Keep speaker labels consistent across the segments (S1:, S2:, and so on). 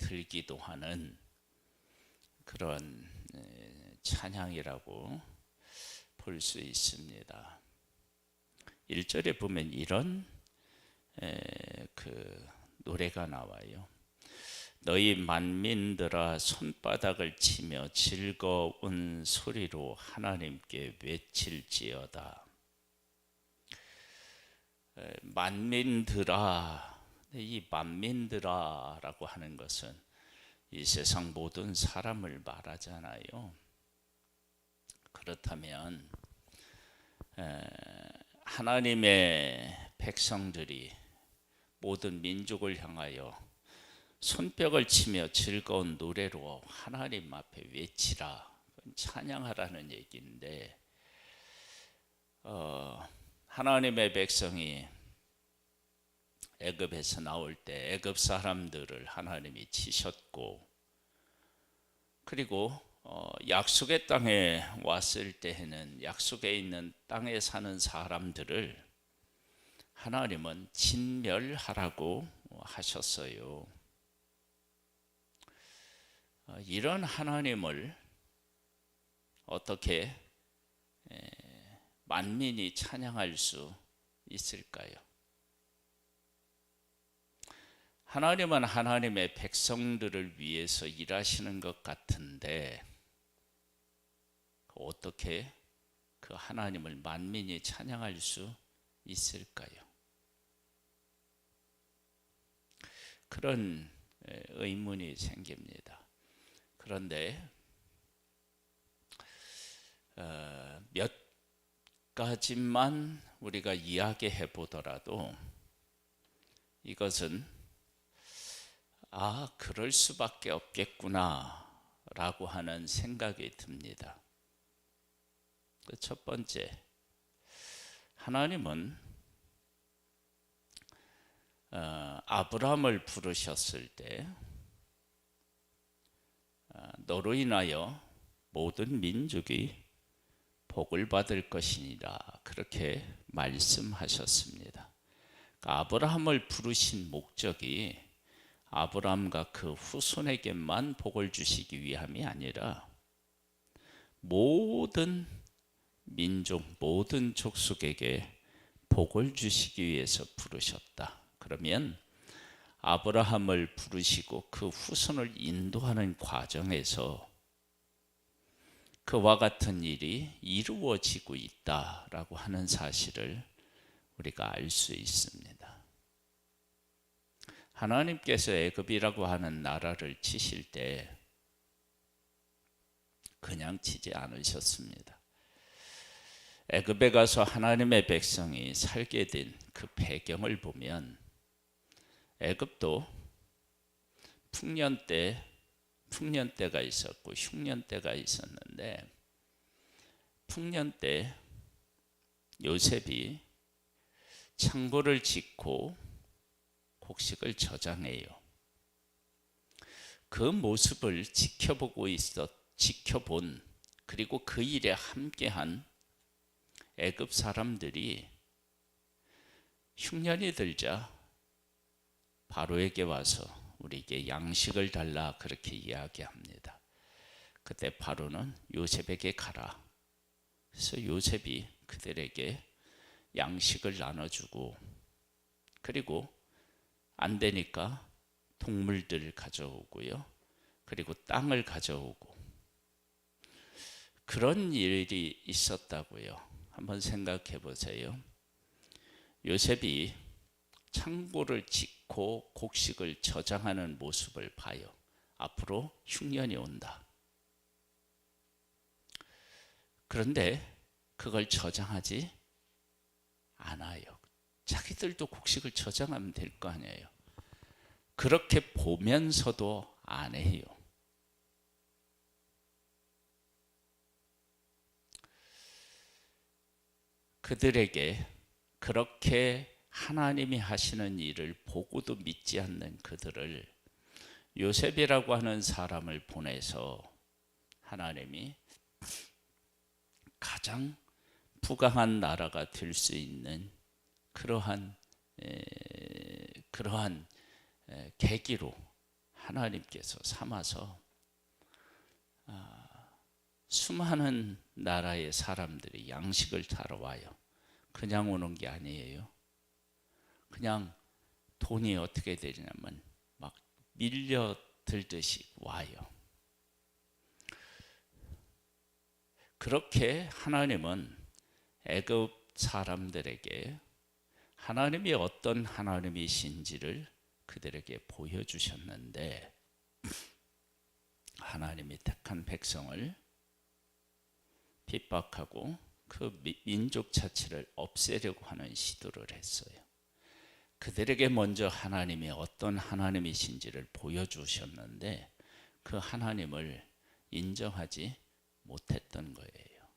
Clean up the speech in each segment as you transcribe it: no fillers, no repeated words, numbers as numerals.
S1: 들기도 하는 그런 찬양이라고 볼 수 있습니다. 1절에 보면 이런 그 노래가 나와요. 너희 만민들아 손바닥을 치며 즐거운 소리로 하나님께 외칠지어다. 만민들아, 이 만민들아라고 하는 것은 이 세상 모든 사람을 말하잖아요. 그렇다면 하나님의 백성들이 모든 민족을 향하여 손뼉을 치며 즐거운 노래로 하나님 앞에 외치라, 찬양하라는 얘기인데, 하나님의 백성이 애굽에서 나올 때 애굽 사람들을 하나님이 치셨고, 그리고 약속의 땅에 왔을 때에는 약속에 있는 땅에 사는 사람들을 하나님은 진멸하라고 하셨어요. 이런 하나님을 어떻게 만민이 찬양할 수 있을까요? 하나님은 하나님의 백성들을 위해서 일하시는 것 같은데 어떻게 그 하나님을 만민이 찬양할 수 있을까요? 그런 의문이 생깁니다. 그런데 몇 가지만 우리가 이야기해 보더라도 이것은 그럴 수밖에 없겠구나 라고 하는 생각이 듭니다. 첫 번째, 하나님은 아브라함을 부르셨을 때 너로 인하여 모든 민족이 복을 받을 것이니라, 그렇게 말씀하셨습니다. 아브라함을 부르신 목적이 아브라함과 그 후손에게만 복을 주시기 위함이 아니라 모든 민족, 모든 족속에게 복을 주시기 위해서 부르셨다. 그러면 아브라함을 부르시고 그 후손을 인도하는 과정에서 그와 같은 일이 이루어지고 있다라고 하는 사실을 우리가 알 수 있습니다. 하나님께서 애굽이라고 하는 나라를 치실 때 그냥 치지 않으셨습니다. 애굽에 가서 하나님의 백성이 살게 된 그 배경을 보면 애굽도 풍년 때가 있었고 흉년 때가 있었는데, 풍년 때 요셉이 창고를 짓고 곡식을 저장해요. 그 모습을 지켜본 그리고 그 일에 함께한 애굽 사람들이 흉년이 들자 바로에게 와서 우리에게 양식을 달라, 그렇게 이야기합니다. 그때 바로는 요셉에게 가라. 그래서 요셉이 그들에게 양식을 나눠주고, 그리고 안 되니까 동물들을 가져오고요, 그리고 땅을 가져오고, 그런 일이 있었다고요. 한번 생각해 보세요. 요셉이 창고를 짓고 곡식을 저장하는 모습을 봐요. 앞으로 흉년이 온다. 그런데 그걸 저장하지 않아요. 자기들도 곡식을 저장하면 될 거 아니에요. 그렇게 보면서도 안 해요. 그들에게 그렇게 하나님이 하시는 일을 보고도 믿지 않는 그들을 요셉이라고 하는 사람을 보내서 하나님이 가장 부강한 나라가 될 수 있는 그러한 계기로 하나님께서 삼아서 수많은 나라의 사람들이 양식을 타러 와요. 그냥 오는 게 아니에요. 그냥 돈이 어떻게 되냐면 막 밀려들듯이 와요. 그렇게 하나님은 애굽 사람들에게 하나님이 어떤 하나님이신지를 그들에게 보여주셨는데, 하나님이 택한 백성을 핍박하고 그 민족 자체를 없애려고 하는 시도를 했어요. 그들에게 먼저 하나님이 어떤 하나님이신지를 보여주셨는데 그 하나님을 인정하지 못했던 거예요.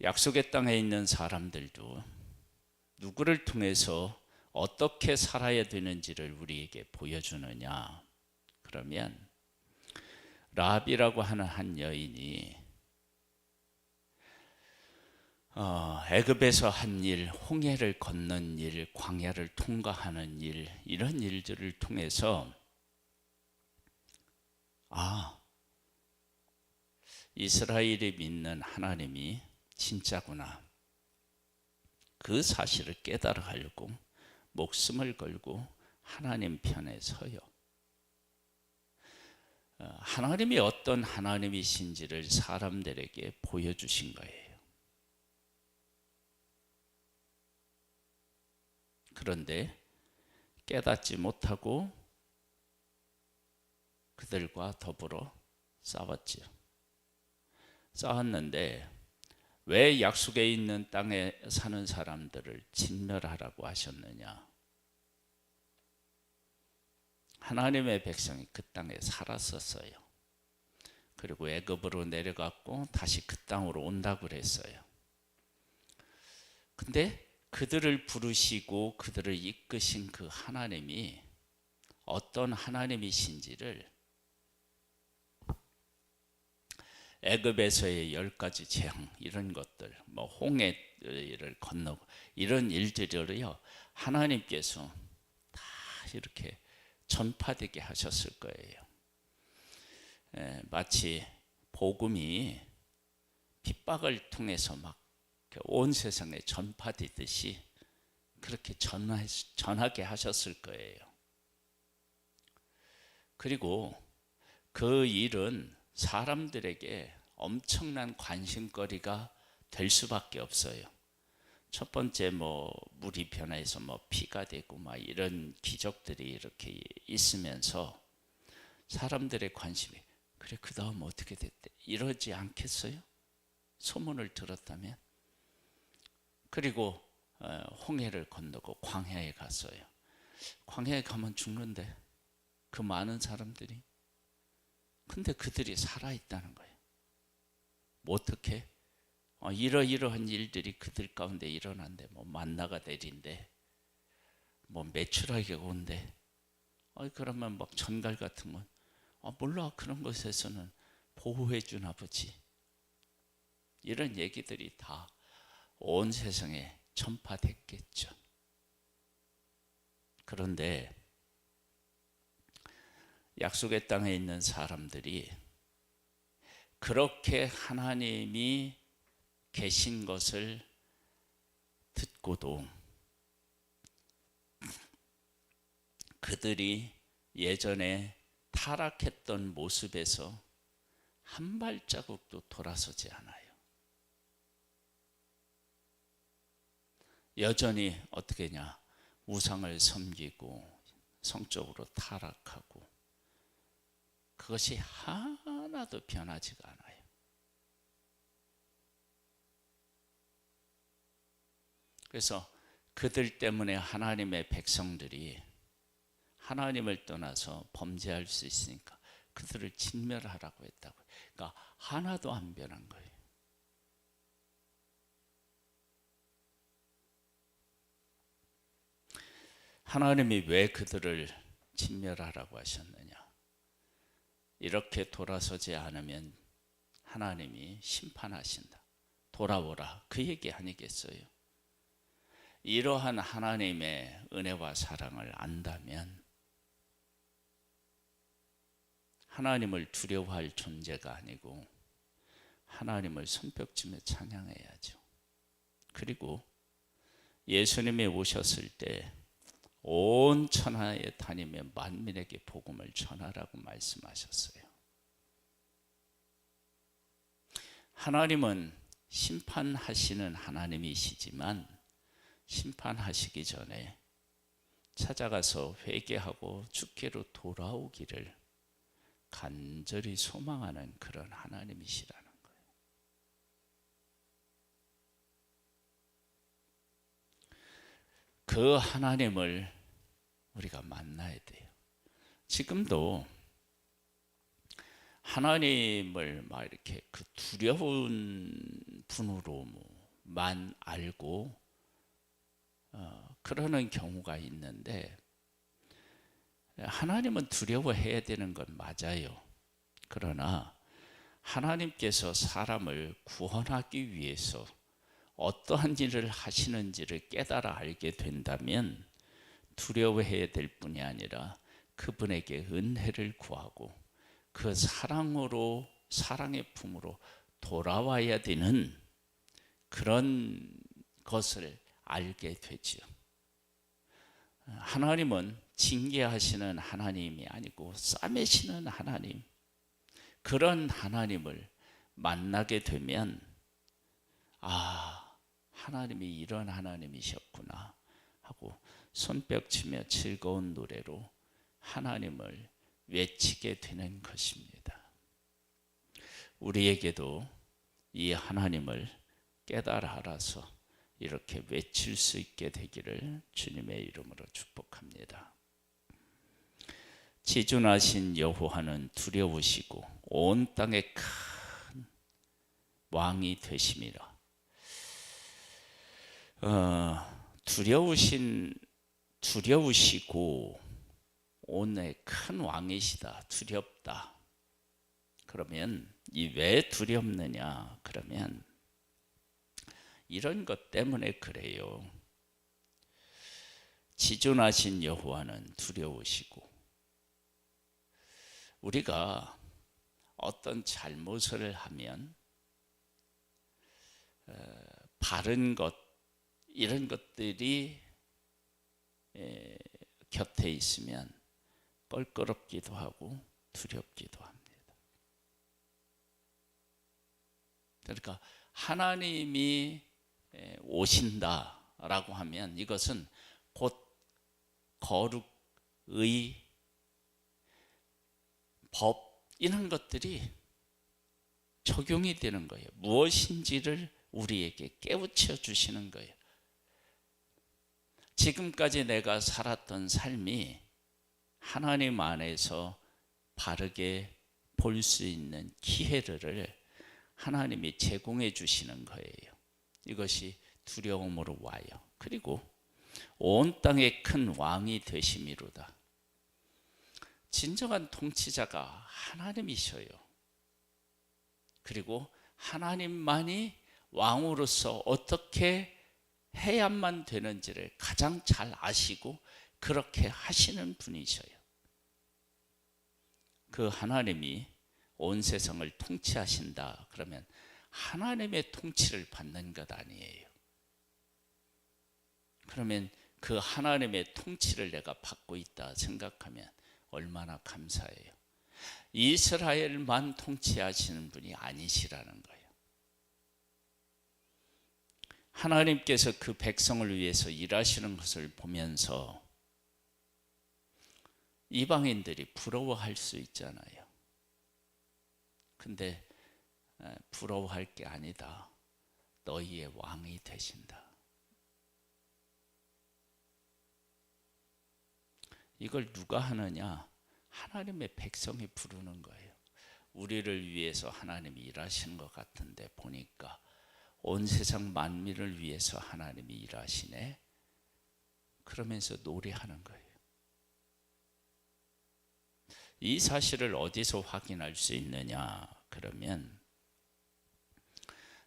S1: 약속의 땅에 있는 사람들도 누구를 통해서 어떻게 살아야 되는지를 우리에게 보여주느냐? 그러면 라합이라고 하는 한 여인이 애굽에서 한 일, 홍해를 건넌 일, 광야를 통과하는 일, 이런 일들을 통해서 이스라엘이 믿는 하나님이 진짜구나, 그 사실을 깨달아가려고 목숨을 걸고 하나님 편에 서요. 하나님이 어떤 하나님이신지를 사람들에게 보여주신 거예요. 그런데 깨닫지 못하고 그들과 더불어 싸웠지요. 싸웠는데 왜 약속에 있는 땅에 사는 사람들을 진멸하라고 하셨느냐? 하나님의 백성이 그 땅에 살았었어요. 그리고 애굽으로 내려갔고 다시 그 땅으로 온다고 그랬어요. 근데 그들을 부르시고 그들을 이끄신 그 하나님이 어떤 하나님이신지를 애굽에서의 10가지 재앙, 이런 것들, 홍해를 건너고 이런 일들을요, 하나님께서 다 이렇게 전파되게 하셨을 거예요. 마치 복음이 핍박을 통해서 막 온 세상에 전파되듯이 그렇게 전하게 하셨을 거예요. 그리고 그 일은 사람들에게 엄청난 관심거리가 될 수밖에 없어요. 첫 번째 물이 변해서 피가 되고 이런 기적들이 이렇게 있으면서 사람들의 관심이, 그래 그 다음 어떻게 됐대, 이러지 않겠어요? 소문을 들었다면. 그리고 홍해를 건너고 광야에 갔어요. 광야에 가면 죽는데 그 많은 사람들이, 근데 그들이 살아있다는 거예요. 어떻게? 이러이러한 일들이 그들 가운데 일어난대. 만나가 내린대. 메추라기가 온대. 그러면 전갈 같은 건, 몰라, 그런 것에서는 보호해 준 아버지. 이런 얘기들이 다 온 세상에 전파됐겠죠. 그런데 약속의 땅에 있는 사람들이 그렇게 하나님이 계신 것을 듣고도 그들이 예전에 타락했던 모습에서 한 발자국도 돌아서지 않아요. 여전히 어떻게 냐, 우상을 섬기고 성적으로 타락하고, 그것이 하나도 변하지가 않아요. 그래서 그들 때문에 하나님의 백성들이 하나님을 떠나서 범죄할 수 있으니까 그들을 진멸하라고 했다고. 그러니까 하나도 안 변한 거예요. 하나님이 왜 그들을 진멸하라고 하셨느냐? 이렇게 돌아서지 않으면 하나님이 심판하신다. 돌아오라, 그 얘기 아니겠어요? 이러한 하나님의 은혜와 사랑을 안다면 하나님을 두려워할 존재가 아니고 하나님을 손뼉치며 찬양해야죠. 그리고 예수님이 오셨을 때 온 천하에 다니며 만민에게 복음을 전하라고 말씀하셨어요. 하나님은 심판하시는 하나님이시지만 심판하시기 전에 찾아가서 회개하고 주께로 돌아오기를 간절히 소망하는 그런 하나님이시라는 거예요. 그 하나님을 우리가 만나야 돼요. 지금도 하나님을 막 이렇게 그 두려운 분으로만 알고 그러는 경우가 있는데, 하나님은 두려워해야 되는 건 맞아요. 그러나 하나님께서 사람을 구원하기 위해서 어떠한 일을 하시는지를 깨달아 알게 된다면 두려워해야 될 뿐이 아니라 그분에게 은혜를 구하고 그 사랑으로, 사랑의 품으로 돌아와야 되는 그런 것을 알게 되지요. 하나님은 징계하시는 하나님이 아니고 싸매시는 하나님, 그런 하나님을 만나게 되면 하나님이 이런 하나님이셨구나 하고 손뼉치며 즐거운 노래로 하나님을 외치게 되는 것입니다. 우리에게도 이 하나님을 깨달아 알아서 이렇게 외칠 수 있게 되기를 주님의 이름으로 축복합니다. 지존하신 여호와는 두려우시고 온 땅의 큰 왕이 되심이라. 두려우시고 온의 큰 왕이시다, 두렵다. 그러면 이 왜 두렵느냐? 그러면 이런 것 때문에 그래요. 지존하신 여호와는 두려우시고, 우리가 어떤 잘못을 하면 바른 것, 이런 것들이 곁에 있으면 껄끄럽기도 하고 두렵기도 합니다. 그러니까 하나님이 오신다라고 하면 이것은 곧 거룩의 법, 이런 것들이 적용이 되는 거예요. 무엇인지를 우리에게 깨우쳐 주시는 거예요. 지금까지 내가 살았던 삶이 하나님 안에서 바르게 볼 수 있는 기회를 하나님이 제공해 주시는 거예요. 이것이 두려움으로 와요. 그리고 온 땅의 큰 왕이 되심이로다. 진정한 통치자가 하나님이셔요. 그리고 하나님만이 왕으로서 어떻게 해야만 되는지를 가장 잘 아시고 그렇게 하시는 분이셔요. 그 하나님이 온 세상을 통치하신다 그러면 하나님의 통치를 받는 것 아니에요. 그러면 그 하나님의 통치를 내가 받고 있다 생각하면 얼마나 감사해요. 이스라엘만 통치하시는 분이 아니시라는 거예요. 하나님께서 그 백성을 위해서 일하시는 것을 보면서 이방인들이 부러워할 수 있잖아요. 근데 부러워할 게 아니다. 너희의 왕이 되신다. 이걸 누가 하느냐? 하나님의 백성이 부르는 거예요. 우리를 위해서 하나님이 일하시는 것 같은데 보니까 온 세상 만민을 위해서 하나님이 일하시네. 그러면서 노래하는 거예요. 이 사실을 어디서 확인할 수 있느냐? 그러면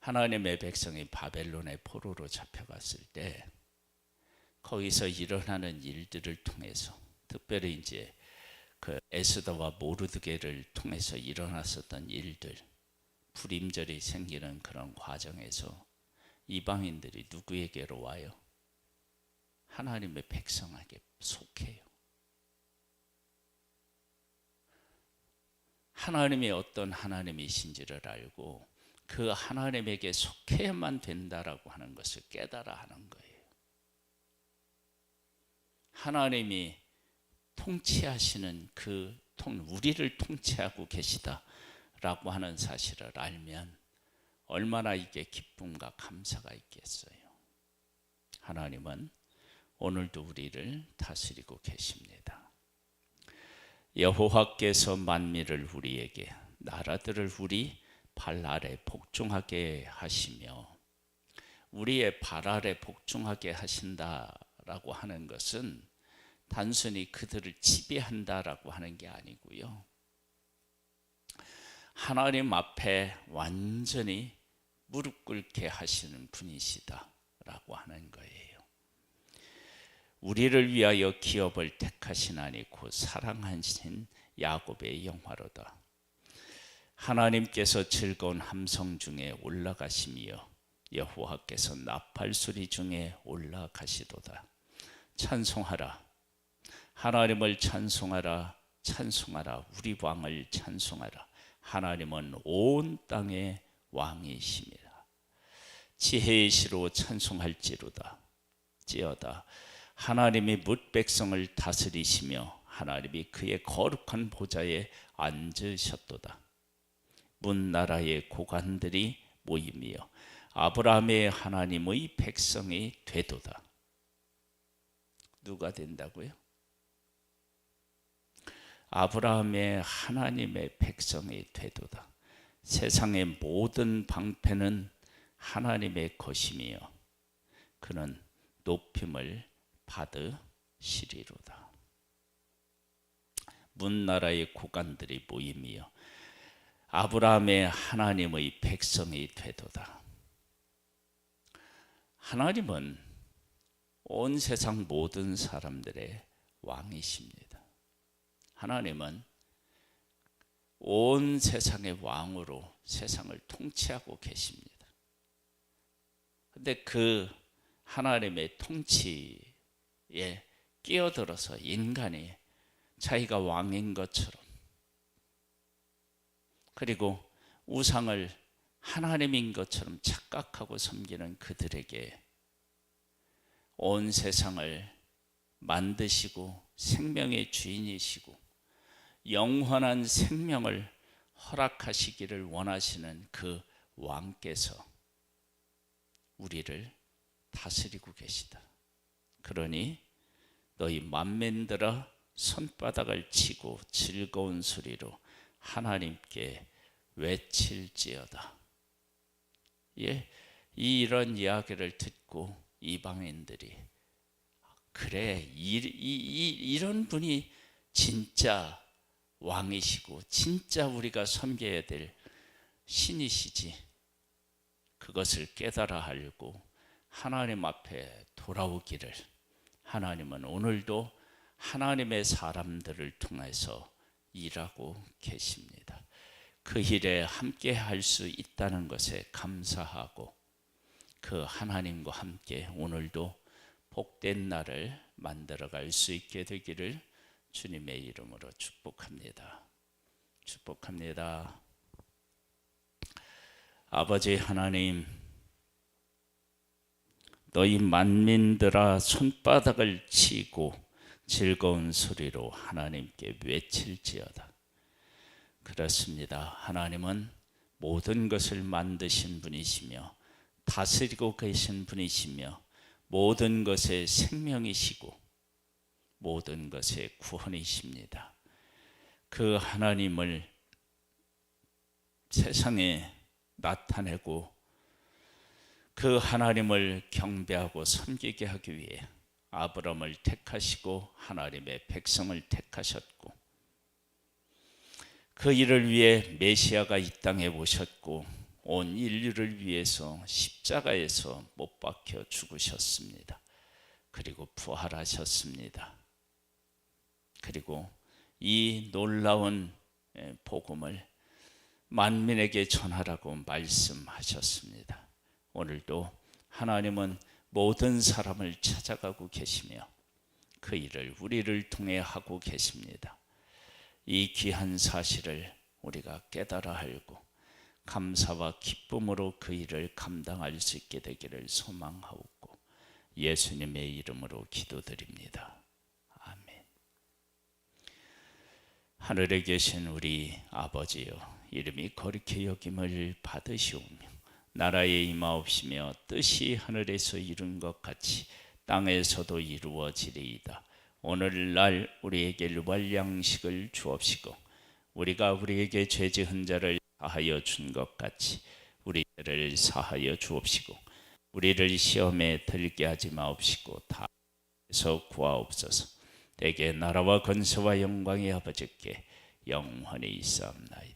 S1: 하나님의 백성이 바벨론의 포로로 잡혀갔을 때 거기서 일어나는 일들을 통해서, 특별히 이제 그 에스더와 모르드게를 통해서 일어났었던 일들, 불임절이 생기는 그런 과정에서 이방인들이 누구에게로 와요? 하나님의 백성에게 속해요. 하나님이 어떤 하나님이신지를 알고 그 하나님에게 속해야만 된다라고 하는 것을 깨달아 하는 거예요. 하나님이 통치하시는 우리를 통치하고 계시다라고 하는 사실을 알면 얼마나 이게 기쁨과 감사가 있겠어요. 하나님은 오늘도 우리를 다스리고 계십니다. 여호와께서 만민을 우리에게, 나라들을 우리 발 아래 복종하게 하시며, 우리의 발 아래 복종하게 하신다라고 하는 것은 단순히 그들을 지배한다라고 하는 게 아니고요, 하나님 앞에 완전히 무릎 꿇게 하시는 분이시다라고 하는 거예요. 우리를 위하여 기업을 택하시나니 곧 사랑하신 야곱의 영화로다. 하나님께서 즐거운 함성 중에 올라가시며 여호와께서 나팔 소리 중에 올라가시도다. 찬송하라, 하나님을 찬송하라, 찬송하라, 우리 왕을 찬송하라. 하나님은 온 땅의 왕이십니다. 지혜의 시로 찬송할지로다. 찌어다, 하나님이 뭇 백성을 다스리시며 하나님이 그의 거룩한 보좌에 앉으셨도다. 문 나라의 고관들이 모이며 아브라함의 하나님의 백성이 되도다. 누가 된다고요? 아브라함의 하나님의 백성이 되도다. 세상의 모든 방패는 하나님의 것이며 그는 높임을 받으시리로다. 문나라의 고관들이 모이며 아브라함의 하나님의 백성이 되도다. 하나님은 온 세상 모든 사람들의 왕이십니다. 하나님은 온 세상의 왕으로 세상을 통치하고 계십니다. 그런데 그 하나님의 통치에 끼어들어서 인간이 자기가 왕인 것처럼, 그리고 우상을 하나님인 것처럼 착각하고 섬기는 그들에게 온 세상을 만드시고 생명의 주인이시고 영원한 생명을 허락하시기를 원하시는 그 왕께서 우리를 다스리고 계시다. 그러니 너희 만민들아 손바닥을 치고 즐거운 소리로 하나님께 외칠지어다. 예, 이런 이야기를 듣고 이방인들이 그래, 이런 분이 진짜 왕이시고 진짜 우리가 섬겨야 될 신이시지, 그것을 깨달아 알고 하나님 앞에 돌아오기를 하나님은 오늘도 하나님의 사람들을 통해서 일하고 계십니다. 그 일에 함께 할 수 있다는 것에 감사하고 그 하나님과 함께 오늘도 복된 날을 만들어갈 수 있게 되기를 주님의 이름으로 축복합니다. 축복합니다. 아버지 하나님, 너희 만민들아 손바닥을 치고 즐거운 소리로 하나님께 외칠지어다. 그렇습니다. 하나님은 모든 것을 만드신 분이시며 다스리고 계신 분이시며 모든 것의 생명이시고 모든 것의 구원이십니다. 그 하나님을 세상에 나타내고 그 하나님을 경배하고 섬기게 하기 위해 아브라함을 택하시고 하나님의 백성을 택하셨고 그 일을 위해 메시아가 이 땅에 오셨고 온 인류를 위해서 십자가에서 못 박혀 죽으셨습니다. 그리고 부활하셨습니다. 그리고 이 놀라운 복음을 만민에게 전하라고 말씀하셨습니다. 오늘도 하나님은 모든 사람을 찾아가고 계시며 그 일을 우리를 통해 하고 계십니다. 이 귀한 사실을 우리가 깨달아 알고 감사와 기쁨으로 그 일을 감당할 수 있게 되기를 소망하옵고 예수님의 이름으로 기도드립니다. 아멘. 하늘에 계신 우리 아버지여, 이름이 거룩히 여김을 받으시오며 나라에 임하옵시며 뜻이 하늘에서 이룬 것 같이 땅에서도 이루어지리이다. 오늘날 우리에게 일용할 양식을 주옵시고 우리가 우리에게 죄 지은 자를 사하여 준 것 같이 우리 죄를 사하여 주옵시고 우리를 시험에 들게 하지 마옵시고 다에서 구하옵소서. 대개 나라와 권세와 영광이 아버지께 영원히 있사옵나이다.